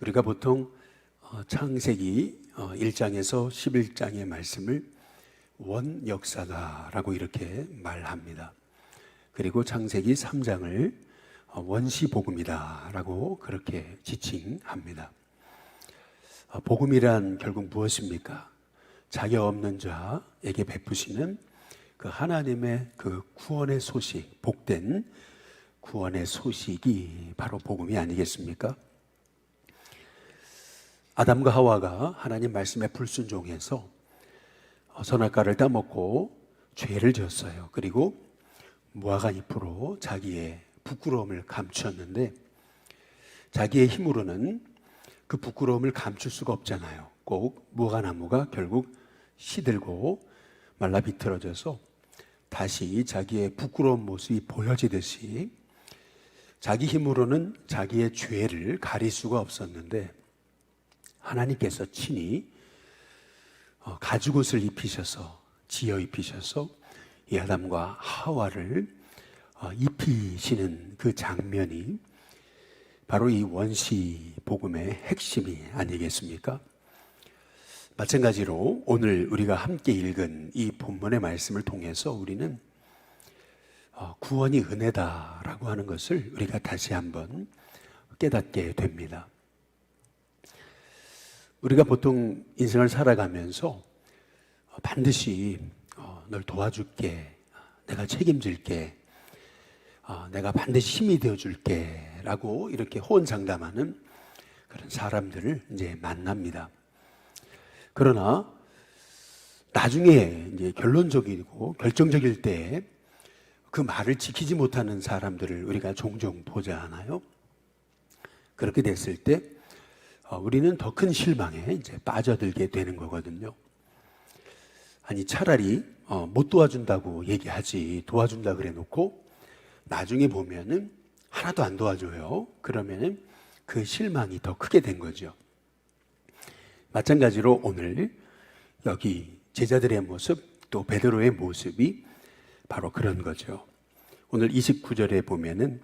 우리가 보통 창세기 1장에서 11장의 말씀을 원역사다라고 이렇게 말합니다. 그리고 창세기 3장을 원시복음이다라고 그렇게 지칭합니다. 복음이란 결국 무엇입니까? 자격 없는 자에게 베푸시는 그 하나님의 그 구원의 소식, 복된 구원의 소식이 바로 복음이 아니겠습니까? 아담과 하와가 하나님 말씀에 불순종해서 선악과를 따먹고 죄를 지었어요. 그리고 무화과 잎으로 자기의 부끄러움을 감추었는데 자기의 힘으로는 그 부끄러움을 감출 수가 없잖아요. 꼭 무화과 나무가 결국 시들고 말라 비틀어져서 다시 자기의 부끄러운 모습이 보여지듯이 자기 힘으로는 자기의 죄를 가릴 수가 없었는데 하나님께서 친히 가죽옷을 입히셔서 지어 입히셔서 이 아담과 하와를 입히시는 그 장면이 바로 이 원시 복음의 핵심이 아니겠습니까? 마찬가지로 오늘 우리가 함께 읽은 이 본문의 말씀을 통해서 우리는 구원이 은혜다라고 하는 것을 우리가 다시 한번 깨닫게 됩니다. 우리가 보통 인생을 살아가면서 반드시 널 도와줄게, 내가 책임질게, 내가 반드시 힘이 되어줄게 라고 이렇게 호언장담하는 그런 사람들을 이제 만납니다. 그러나 나중에 이제 결론적이고 결정적일 때 그 말을 지키지 못하는 사람들을 우리가 종종 보지 않아요? 그렇게 됐을 때 우리는 더 큰 실망에 이제 빠져들게 되는 거거든요. 아니 차라리 못 도와준다고 얘기하지, 도와준다 그래 놓고 나중에 보면은 하나도 안 도와줘요. 그러면은 그 실망이 더 크게 된 거죠. 마찬가지로 오늘 여기 제자들의 모습, 또 베드로의 모습이 바로 그런 거죠. 오늘 29절에 보면은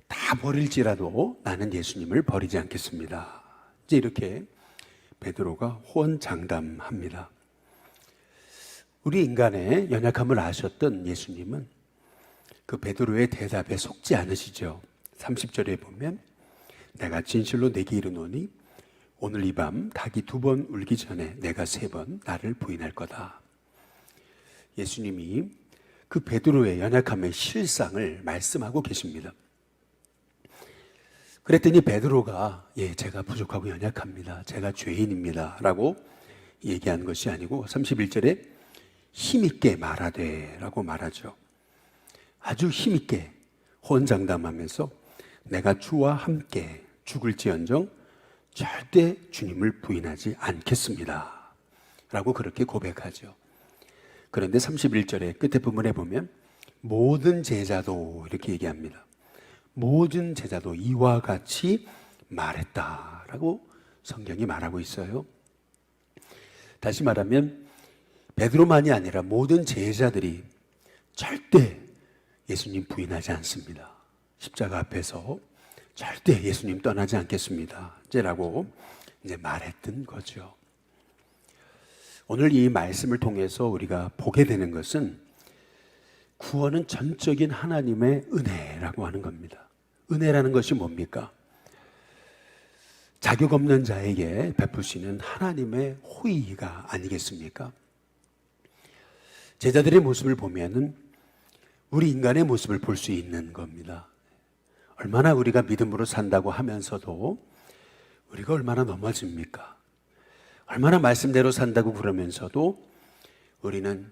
다 버릴지라도 나는 예수님을 버리지 않겠습니다. 이제 이렇게 베드로가 호언장담합니다. 우리 인간의 연약함을 아셨던 예수님은 그 베드로의 대답에 속지 않으시죠. 30절에 보면 내가 진실로 내게 이르노니 오늘 이 밤 닭이 2번 울기 전에 내가 3번 나를 부인할 거다. 예수님이 그 베드로의 연약함의 실상을 말씀하고 계십니다. 그랬더니 베드로가 제가 부족하고 연약합니다. 제가 죄인입니다. 라고 얘기한 것이 아니고 31절에 힘있게 말하되 라고 말하죠. 아주 힘있게 호언장담하면서 내가 주와 함께 죽을지언정 절대 주님을 부인하지 않겠습니다. 라고 그렇게 고백하죠. 그런데 31절의 끝에 부분에 보면 모든 제자도 이렇게 얘기합니다. 모든 제자도 이와 같이 말했다라고 성경이 말하고 있어요. 다시 말하면 베드로만이 아니라 모든 제자들이 절대 예수님 부인하지 않습니다. 십자가 앞에서 절대 예수님 떠나지 않겠습니다. 라고 이제 말했던 거죠. 오늘 이 말씀을 통해서 우리가 보게 되는 것은 구원은 전적인 하나님의 은혜라고 하는 겁니다. 은혜라는 것이 뭡니까? 자격 없는 자에게 베푸시는 하나님의 호의가 아니겠습니까? 제자들의 모습을 보면은 우리 인간의 모습을 볼 수 있는 겁니다. 얼마나 우리가 믿음으로 산다고 하면서도 우리가 얼마나 넘어집니까? 얼마나 말씀대로 산다고 그러면서도 우리는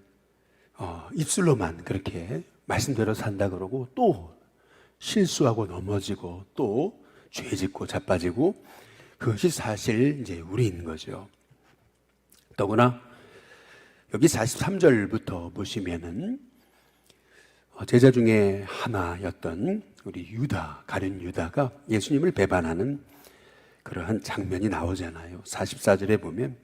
입술로만 그렇게 말씀대로 산다 그러고 또 실수하고 넘어지고 또 죄 짓고 자빠지고 그것이 사실 이제 우리인 거죠. 더구나 여기 43절부터 보시면은 제자 중에 하나였던 우리 유다, 가룟 유다가 예수님을 배반하는 그러한 장면이 나오잖아요. 44절에 보면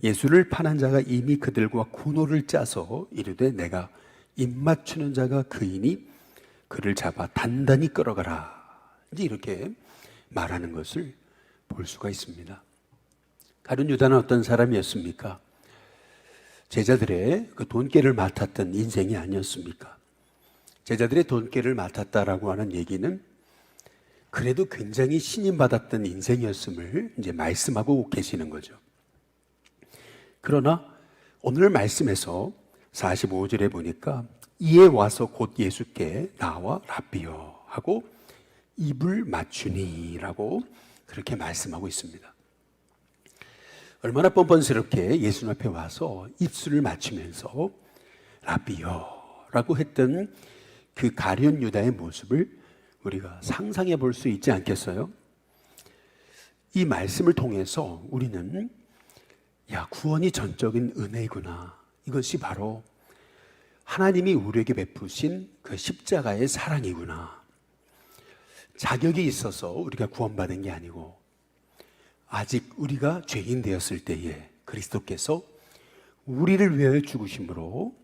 예수를 파는 자가 이미 그들과 군호를 짜서 이르되 내가 입맞추는 자가 그이니 그를 잡아 단단히 끌어가라. 이제 이렇게 말하는 것을 볼 수가 있습니다. 가룟 유다는 어떤 사람이었습니까? 제자들의 그 돈깨를 맡았던 인생이 아니었습니까? 제자들의 돈깨를 맡았다라고 하는 얘기는 그래도 굉장히 신임받았던 인생이었음을 이제 말씀하고 계시는 거죠. 그러나 오늘 말씀에서 45절에 보니까 이에 와서 곧 예수께 나와 랍비여 하고 입을 맞추니 라고 그렇게 말씀하고 있습니다. 얼마나 뻔뻔스럽게 예수님 앞에 와서 입술을 맞추면서 랍비여 라고 했던 그 가룟 유다의 모습을 우리가 상상해 볼 수 있지 않겠어요? 이 말씀을 통해서 우리는 구원이 전적인 은혜이구나. 이것이 바로 하나님이 우리에게 베푸신 그 십자가의 사랑이구나. 자격이 있어서 우리가 구원받은 게 아니고 아직 우리가 죄인 되었을 때에 그리스도께서 우리를 위하여 죽으심으로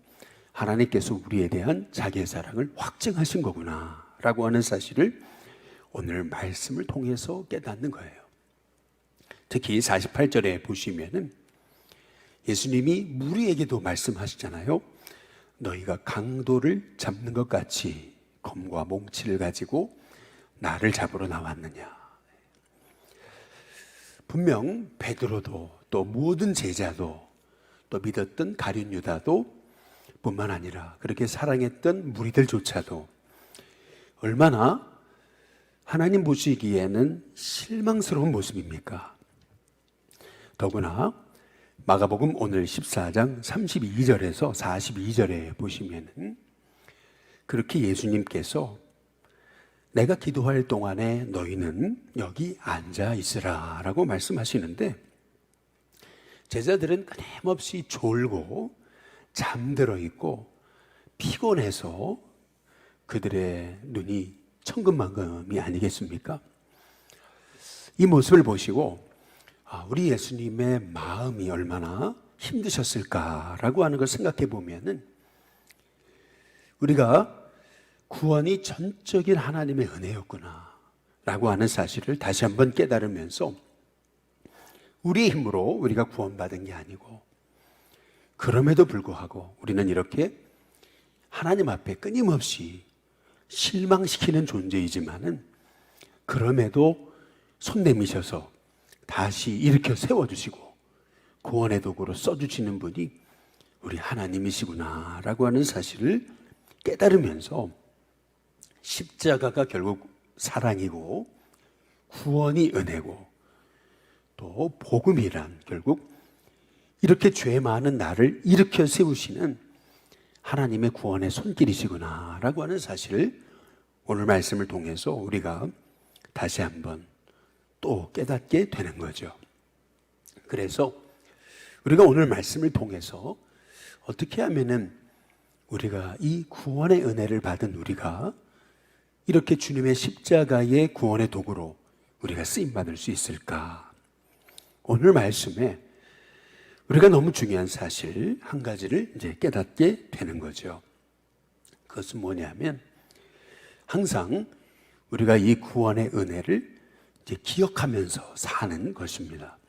하나님께서 우리에 대한 자기의 사랑을 확증하신 거구나 라고 하는 사실을 오늘 말씀을 통해서 깨닫는 거예요. 특히 48절에 보시면은 예수님이 무리에게도 말씀하시잖아요. 너희가 강도를 잡는 것 같이 검과 몽치를 가지고 나를 잡으러 나왔느냐. 분명 베드로도 또 모든 제자도 또 믿었던 가룟 유다도 뿐만 아니라 그렇게 사랑했던 무리들조차도 얼마나 하나님 보시기에는 실망스러운 모습입니까? 더구나 마가복음 오늘 14장 32절에서 42절에 보시면은 그렇게 예수님께서 내가 기도할 동안에 너희는 여기 앉아 있으라 라고 말씀하시는데 제자들은 끊임없이 졸고 잠들어 있고 피곤해서 그들의 눈이 천근만금이 아니겠습니까? 이 모습을 보시고 우리 예수님의 마음이 얼마나 힘드셨을까라고 하는 걸 생각해 보면은 우리가 구원이 전적인 하나님의 은혜였구나 라고 하는 사실을 다시 한번 깨달으면서 우리의 힘으로 우리가 구원받은 게 아니고 그럼에도 불구하고 우리는 이렇게 하나님 앞에 끊임없이 실망시키는 존재이지만은 그럼에도 손 내미셔서 다시 일으켜 세워주시고 구원의 도구로 써주시는 분이 우리 하나님이시구나 라고 하는 사실을 깨달으면서 십자가가 결국 사랑이고 구원이 은혜고 또 복음이란 결국 이렇게 죄 많은 나를 일으켜 세우시는 하나님의 구원의 손길이시구나 라고 하는 사실을 오늘 말씀을 통해서 우리가 다시 한번 또 깨닫게 되는 거죠. 그래서 우리가 오늘 말씀을 통해서 어떻게 하면은 우리가 이 구원의 은혜를 받은 우리가 이렇게 주님의 십자가의 구원의 도구로 우리가 쓰임받을 수 있을까? 오늘 말씀에 우리가 너무 중요한 사실 한 가지를 이제 깨닫게 되는 거죠. 그것은 뭐냐면 항상 우리가 이 구원의 은혜를 이제 기억하면서 사는 것입니다.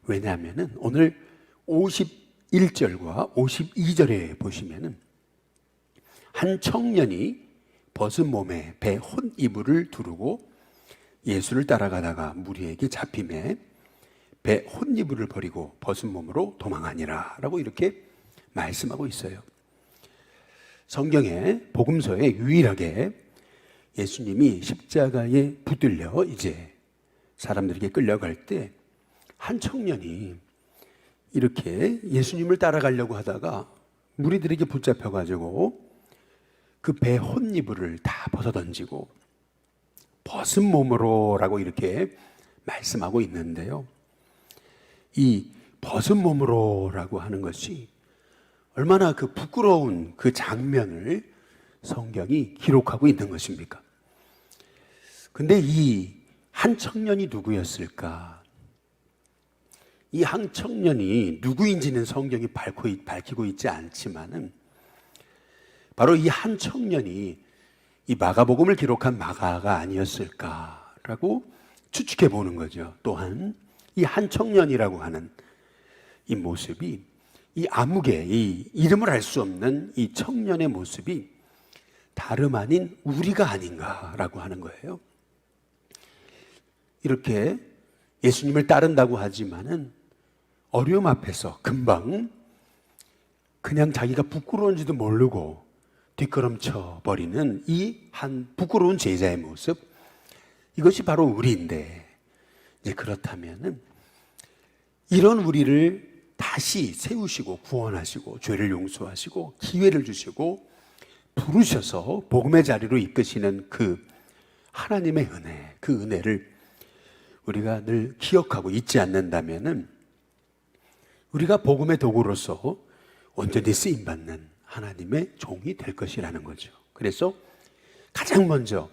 왜냐하면은 오늘 51절과 52절에 보시면은 한 청년이 벗은 몸에 배 혼이불을 두르고 예수를 따라가다가 무리에게 잡힘에 배 혼이불을 버리고 벗은 몸으로 도망하니라 라고 이렇게 말씀하고 있어요. 성경의 복음서에 유일하게 예수님이 십자가에 붙들려 이제 사람들에게 끌려갈 때 한 청년이 이렇게 예수님을 따라가려고 하다가 무리들에게 붙잡혀가지고 그 배 혼이불을 다 벗어던지고 벗은 몸으로 라고 이렇게 말씀하고 있는데요. 이 벗은 몸으로 라고 하는 것이 얼마나 그 부끄러운 그 장면을 성경이 기록하고 있는 것입니까? 근데 이 한 청년이 누구였을까? 이 한 청년이 누구인지는 성경이 밝히고 있지 않지만은 바로 이 한 청년이 이 마가복음을 기록한 마가가 아니었을까라고 추측해 보는 거죠. 또한 이 한 청년이라고 하는 이 모습이, 이 암흑의, 이 이름을 알 수 없는 이 청년의 모습이 다름 아닌 우리가 아닌가라고 하는 거예요. 이렇게 예수님을 따른다고 하지만은 어려움 앞에서 금방 그냥 자기가 부끄러운지도 모르고 뒷걸음쳐 버리는 이 한 부끄러운 제자의 모습, 이것이 바로 우리인데, 이제 그렇다면은 이런 우리를 다시 세우시고 구원하시고 죄를 용서하시고 기회를 주시고 부르셔서 복음의 자리로 이끄시는 그 하나님의 은혜, 그 은혜를 우리가 늘 기억하고 잊지 않는다면은 우리가 복음의 도구로서 온전히 쓰임받는 하나님의 종이 될 것이라는 거죠. 그래서 가장 먼저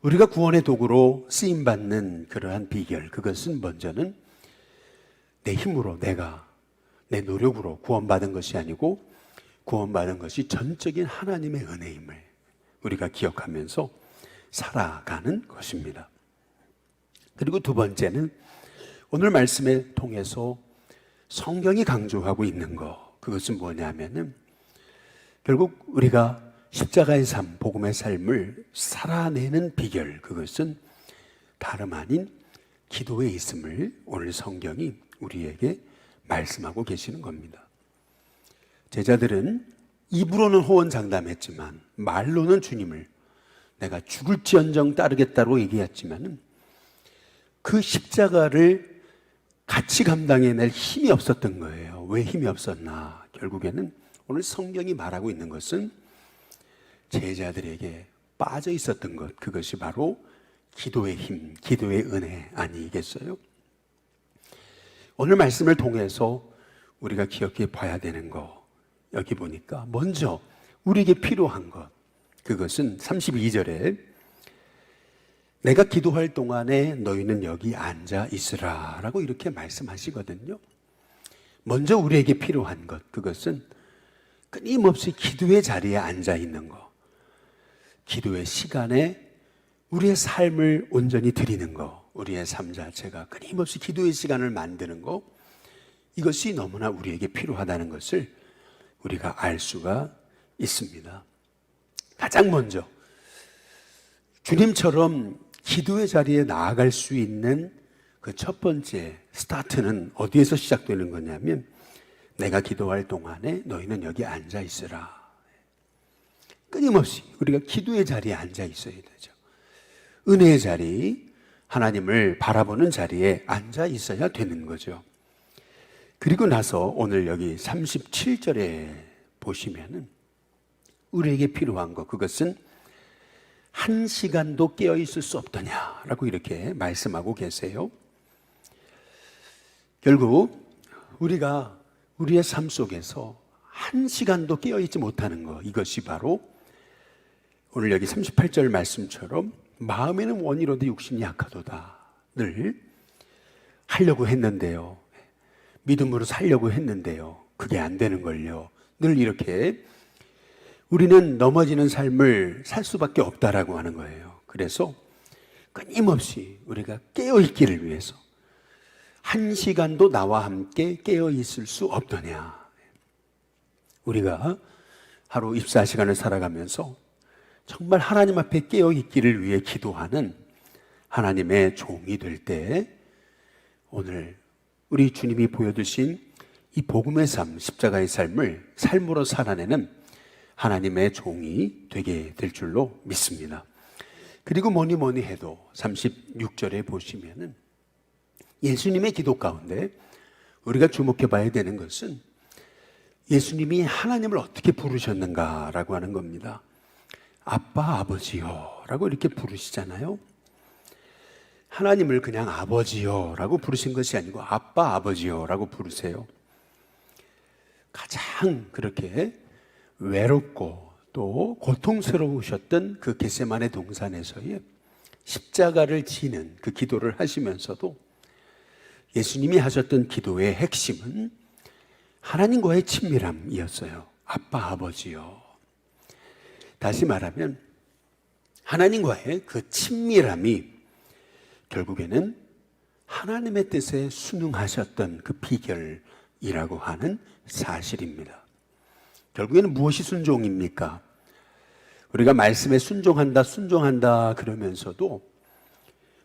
우리가 구원의 도구로 쓰임받는 그러한 비결, 그것은 먼저는 내 힘으로, 내가 내 노력으로 구원받은 것이 아니고 구원받은 것이 전적인 하나님의 은혜임을 우리가 기억하면서 살아가는 것입니다. 그리고 두 번째는 오늘 말씀을 통해서 성경이 강조하고 있는 것, 그것은 뭐냐면은 결국 우리가 십자가의 삶, 복음의 삶을 살아내는 비결, 그것은 다름 아닌 기도에 있음을 오늘 성경이 우리에게 말씀하고 계시는 겁니다. 제자들은 입으로는 호언장담했지만 말로는 주님을 내가 죽을지언정 따르겠다고 얘기했지만은 그 십자가를 같이 감당해낼 힘이 없었던 거예요. 왜 힘이 없었나? 결국에는 오늘 성경이 말하고 있는 것은 제자들에게 빠져 있었던 것, 그것이 바로 기도의 힘, 기도의 은혜 아니겠어요? 오늘 말씀을 통해서 우리가 기억해 봐야 되는 거, 여기 보니까 먼저 우리에게 필요한 것, 그것은 32절에 내가 기도할 동안에 너희는 여기 앉아 있으라 라고 이렇게 말씀하시거든요. 먼저 우리에게 필요한 것, 그것은 끊임없이 기도의 자리에 앉아 있는 것, 기도의 시간에 우리의 삶을 온전히 드리는 것, 우리의 삶 자체가 끊임없이 기도의 시간을 만드는 것, 이것이 너무나 우리에게 필요하다는 것을 우리가 알 수가 있습니다. 가장 먼저 주님처럼 기도의 자리에 나아갈 수 있는 그 첫 번째 스타트는 어디에서 시작되는 거냐면 내가 기도할 동안에 너희는 여기 앉아 있으라. 끊임없이 우리가 기도의 자리에 앉아 있어야 되죠. 은혜의 자리, 하나님을 바라보는 자리에 앉아 있어야 되는 거죠. 그리고 나서 오늘 여기 37절에 보시면은 우리에게 필요한 것, 그것은 한 시간도 깨어 있을 수 없더냐라고 이렇게 말씀하고 계세요. 결국 우리가 우리의 삶 속에서 한 시간도 깨어 있지 못하는 것, 이것이 바로 오늘 여기 38절 말씀처럼 마음에는 원이로도 육신이 약하도다 늘 하려고 했는데요, 믿음으로 살려고 했는데요, 그게 안 되는 걸요. 늘 이렇게 우리는 넘어지는 삶을 살 수밖에 없다라고 하는 거예요. 그래서 끊임없이 우리가 깨어있기를 위해서 한 시간도 나와 함께 깨어있을 수 없더냐. 우리가 하루 24시간을 살아가면서 정말 하나님 앞에 깨어있기를 위해 기도하는 하나님의 종이 될 때 오늘 우리 주님이 보여주신 이 복음의 삶, 십자가의 삶을 삶으로 살아내는 하나님의 종이 되게 될 줄로 믿습니다. 그리고 뭐니 해도 36절에 보시면은 예수님의 기도 가운데 우리가 주목해 봐야 되는 것은 예수님이 하나님을 어떻게 부르셨는가라고 하는 겁니다. 아빠, 아버지요 라고 이렇게 부르시잖아요. 하나님을 그냥 아버지요 라고 부르신 것이 아니고 아빠, 아버지요 라고 부르세요. 가장 그렇게 외롭고 또 고통스러우셨던 그 겟세마네 동산에서의 십자가를 지는 그 기도를 하시면서도 예수님이 하셨던 기도의 핵심은 하나님과의 친밀함이었어요. 아빠, 아버지요. 다시 말하면 하나님과의 그 친밀함이 결국에는 하나님의 뜻에 순응하셨던 그 비결이라고 하는 사실입니다. 결국에는 무엇이 순종입니까? 우리가 말씀에 순종한다 그러면서도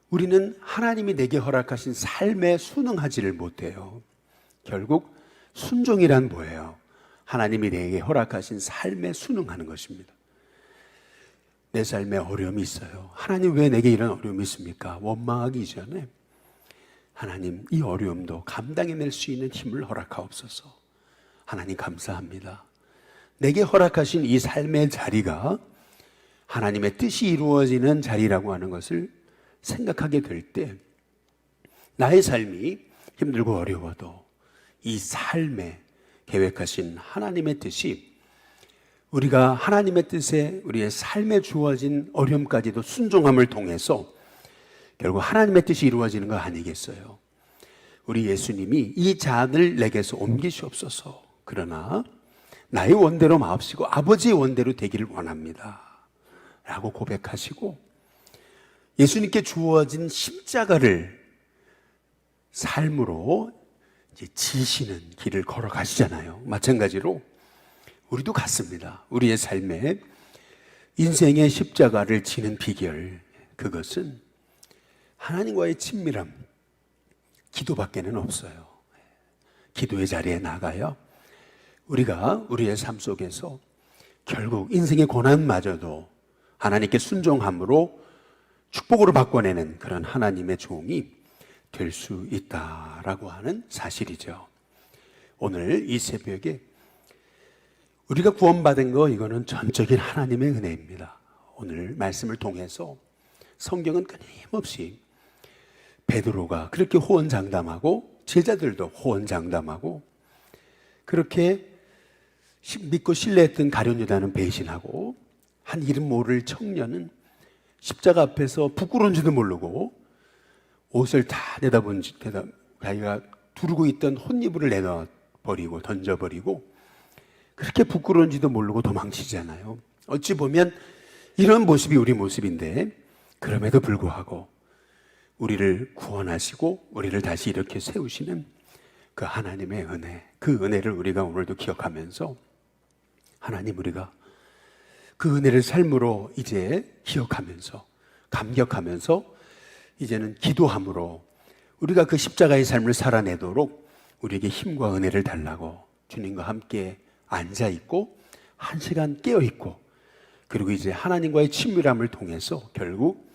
우리는 하나님이 내게 허락하신 삶에 순응하지를 못해요. 결국 순종이란 뭐예요? 하나님이 내게 허락하신 삶에 순응하는 것입니다. 내 삶에 어려움이 있어요. 하나님 왜 내게 이런 어려움이 있습니까? 원망하기 이전에 하나님 이 어려움도 감당해낼 수 있는 힘을 허락하옵소서. 하나님 감사합니다. 내게 허락하신 이 삶의 자리가 하나님의 뜻이 이루어지는 자리라고 하는 것을 생각하게 될 때 나의 삶이 힘들고 어려워도 이 삶에 계획하신 하나님의 뜻이 우리가 하나님의 뜻에 우리의 삶에 주어진 어려움까지도 순종함을 통해서 결국 하나님의 뜻이 이루어지는 거 아니겠어요? 우리 예수님이 이 잔을 내게서 옮기시옵소서. 그러나 나의 원대로 마옵시고 아버지의 원대로 되기를 원합니다 라고 고백하시고 예수님께 주어진 십자가를 삶으로 이제 지시는 길을 걸어가시잖아요. 마찬가지로 우리도 같습니다. 우리의 삶에 인생의 십자가를 지는 비결, 그것은 하나님과의 친밀함, 기도밖에는 없어요. 기도의 자리에 나가요. 우리가 우리의 삶 속에서 결국 인생의 고난마저도 하나님께 순종함으로 축복으로 바꿔내는 그런 하나님의 종이 될 수 있다라고 하는 사실이죠. 오늘 이 새벽에 우리가 구원받은 거 이거는 전적인 하나님의 은혜입니다. 오늘 말씀을 통해서 성경은 끊임없이 베드로가 그렇게 호언장담하고 제자들도 호언장담하고 그렇게 믿고 신뢰했던 가룟 유다는 배신하고 한 이름 모를 청년은 십자가 앞에서 부끄러운지도 모르고 옷을 다 자기가 두르고 있던 혼이불을 내놔버리고 던져버리고 그렇게 부끄러운지도 모르고 도망치잖아요. 어찌 보면 이런 모습이 우리 모습인데 그럼에도 불구하고 우리를 구원하시고 우리를 다시 이렇게 세우시는 그 하나님의 은혜, 그 은혜를 우리가 오늘도 기억하면서 하나님 우리가 그 은혜를 삶으로 이제 기억하면서 감격하면서 이제는 기도함으로 우리가 그 십자가의 삶을 살아내도록 우리에게 힘과 은혜를 달라고 주님과 함께 앉아있고 한 시간 깨어있고 그리고 이제 하나님과의 친밀함을 통해서 결국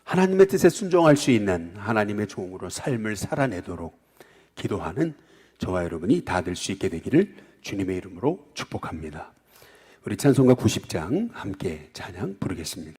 하나님의 뜻에 순종할 수 있는 하나님의 종으로 삶을 살아내도록 기도하는 저와 여러분이 다 될 수 있게 되기를 주님의 이름으로 축복합니다. 우리 찬송가 90장 함께 찬양 부르겠습니다.